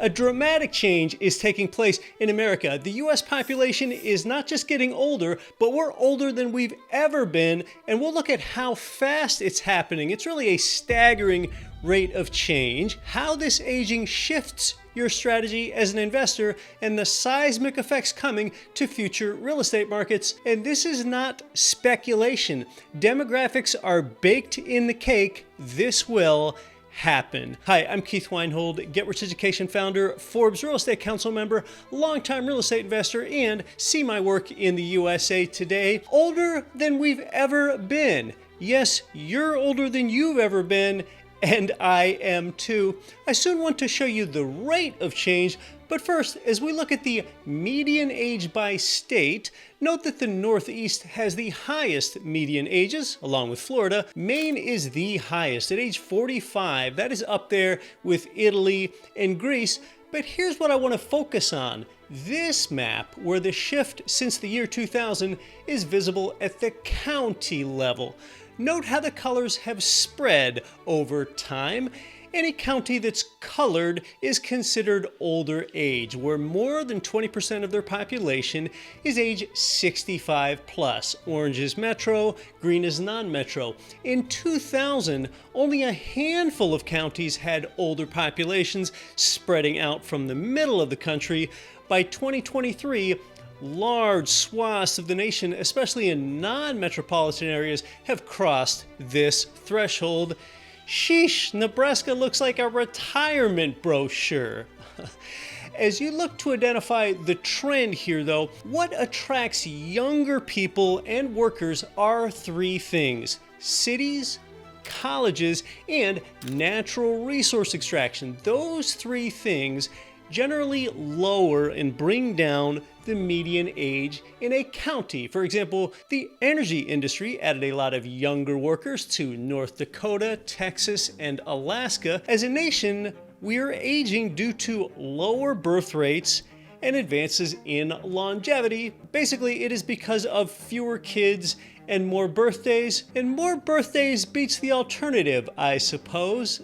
A dramatic change is taking place in America. The US population is not just getting older, but we're older than we've ever been, and we'll look at how fast it's happening. It's really a staggering rate of change, how this aging shifts your strategy as an investor, and the seismic effects coming to future real estate markets. And this is not speculation. Demographics are baked in the cake. This will happen. Hi, I'm Keith Weinhold, Get Rich Education founder, Forbes Real Estate Council member, longtime real estate investor, and see my work in the USA Today. Older than we've ever been. Yes, you're older than you've ever been, and I am too. I soon want to show you the rate of change, but first, as we look at the median age by state, note that the Northeast has the highest median ages, along with Florida. Maine is the highest at age 45. That is up there with Italy and Greece. But here's what I want to focus on. This map, where the shift since the year 2000 is visible at the county level. Note how the colors have spread over time. Any county that's colored is considered older age, where more than 20% of their population is age 65 plus. Orange is metro, green is non-metro. In 2000, only a handful of counties had older populations spreading out from the middle of the country. By 2023, large swaths of the nation, especially in non-metropolitan areas, have crossed this threshold. Sheesh, Nebraska looks like a retirement brochure. As you look to identify the trend here though, what attracts younger people and workers are three things: cities, colleges, and natural resource extraction. Those three things generally lower and bring down the median age in a county. For example, the energy industry added a lot of younger workers to North Dakota, Texas, and Alaska. As a nation, we are aging due to lower birth rates and advances in longevity. Basically, it is because of fewer kids and more birthdays beats the alternative, I suppose.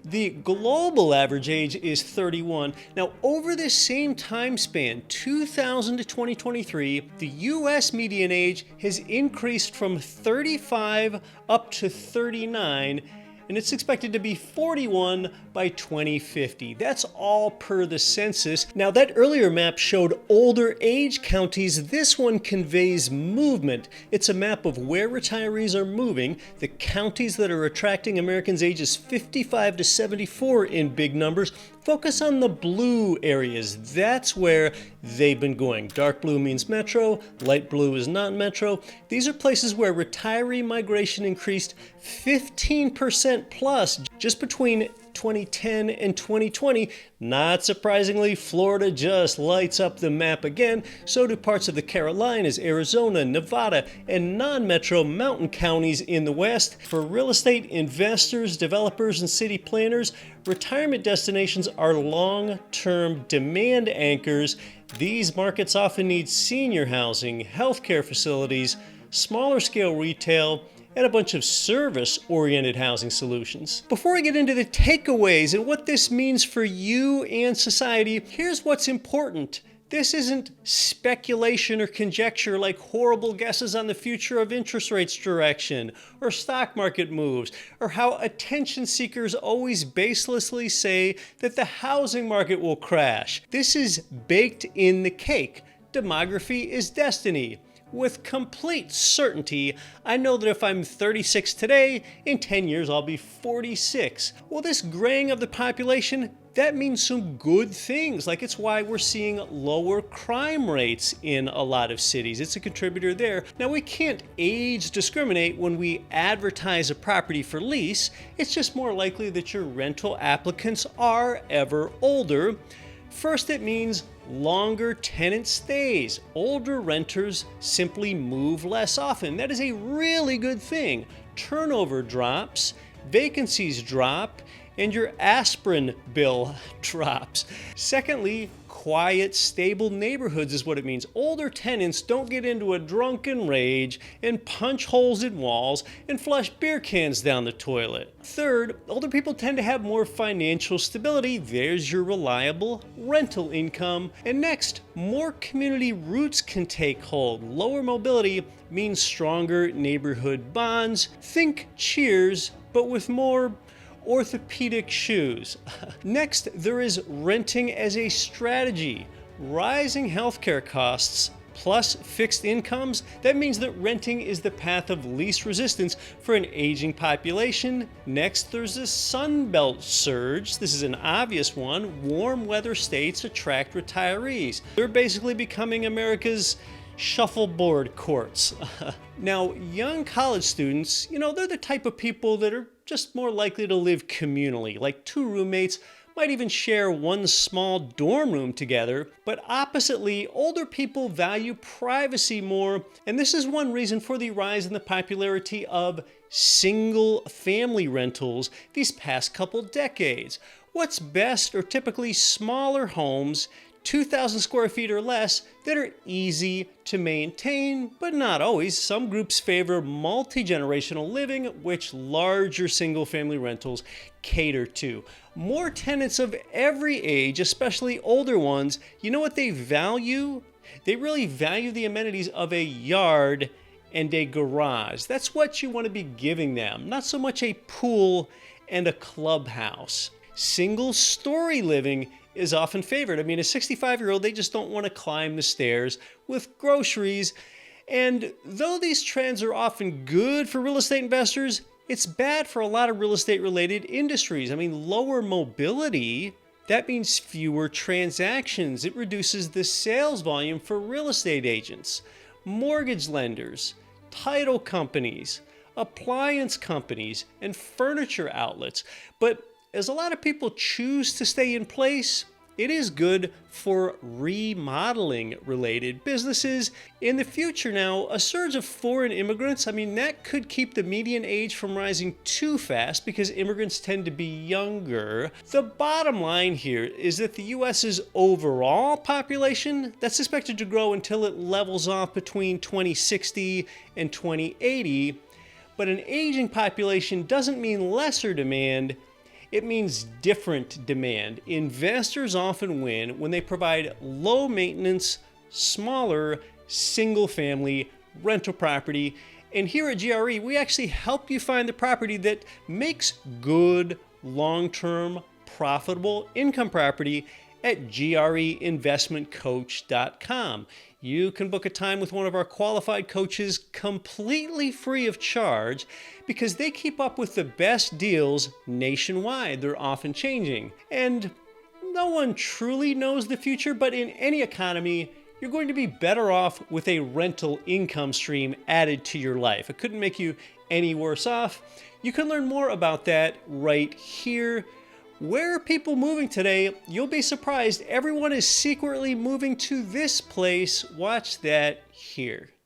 The global average age is 31. Now, over this same time span, 2000 to 2023, the US median age has increased from 35 up to 39, and it's expected to be 41 by 2050. That's all per the census. Now, that earlier map showed older age counties. This one conveys movement. It's a map of where retirees are moving, the counties that are attracting Americans ages 55 to 74 in big numbers. Focus on the blue areas. That's where they've been going. Dark blue means metro, light blue is non-metro. These are places where retiree migration increased 15% plus just between 2010 and 2020. Not surprisingly, Florida just lights up the map again. So do parts of the Carolinas, Arizona, Nevada, and non-metro mountain counties in the West. For real estate investors, developers, and city planners, retirement destinations are long-term demand anchors. These markets often need senior housing, healthcare facilities, smaller scale retail, and a bunch of service-oriented housing solutions. Before I get into the takeaways and what this means for you and society, here's what's important. This isn't speculation or conjecture like horrible guesses on the future of interest rates direction, or stock market moves, or how attention seekers always baselessly say that the housing market will crash. This is baked in the cake. Demography is destiny. With complete certainty, I know that if I'm 36 today, in 10 years I'll be 46. Well, this graying of the population, that means some good things. Like, it's why we're seeing lower crime rates in a lot of cities. It's a contributor there. Now, we can't age discriminate when we advertise a property for lease. It's just more likely that your rental applicants are ever older. First, it means longer tenant stays. Older renters simply move less often. That is a really good thing. Turnover drops, vacancies drop, and your aspirin bill drops. Secondly, quiet, stable neighborhoods is what it means. Older tenants don't get into a drunken rage and punch holes in walls and flush beer cans down the toilet. Third, older people tend to have more financial stability. There's your reliable rental income. And next, more community roots can take hold. Lower mobility means stronger neighborhood bonds. Think Cheers, but with more orthopedic shoes. Next, there is renting as a strategy. Rising healthcare costs plus fixed incomes, that means that renting is the path of least resistance for an aging population. Next, there's the Sunbelt surge. This is an obvious one. Warm weather states attract retirees. They're basically becoming America's shuffleboard courts. Now, young college students, they're the type of people that are just more likely to live communally, like two roommates, might even share one small dorm room together. But oppositely, older people value privacy more, and this is one reason for the rise in the popularity of single family rentals these past couple decades. What's best are typically smaller homes, 2,000 square feet or less, that are easy to maintain, but not always. Some groups favor multi-generational living, which larger single-family rentals cater to. More tenants of every age, especially older ones, you know what they value? They really value the amenities of a yard and a garage. That's what you want to be giving them, not so much a pool and a clubhouse. Single-story living is often favored. I mean, a 65-year-old, they just don't want to climb the stairs with groceries. And though these trends are often good for real estate investors, it's bad for a lot of real estate related industries. I mean, lower mobility, that means fewer transactions. It reduces the sales volume for real estate agents, mortgage lenders, title companies, appliance companies, and furniture outlets. But as a lot of people choose to stay in place, it is good for remodeling related businesses. In the future now, a surge of foreign immigrants, that could keep the median age from rising too fast because immigrants tend to be younger. The bottom line here is that the US's overall population, that's expected to grow until it levels off between 2060 and 2080. But an aging population doesn't mean lesser demand. It means different demand. Investors often win when they provide low maintenance, smaller, single family rental property. And here at GRE, we actually help you find the property that makes good, long-term, profitable income property at greinvestmentcoach.com. You can book a time with one of our qualified coaches completely free of charge because they keep up with the best deals nationwide. They're often changing. And no one truly knows the future, but in any economy, you're going to be better off with a rental income stream added to your life. It couldn't make you any worse off. You can learn more about that right here. Where are people moving today? You'll be surprised. Everyone is secretly moving to this place. Watch that here.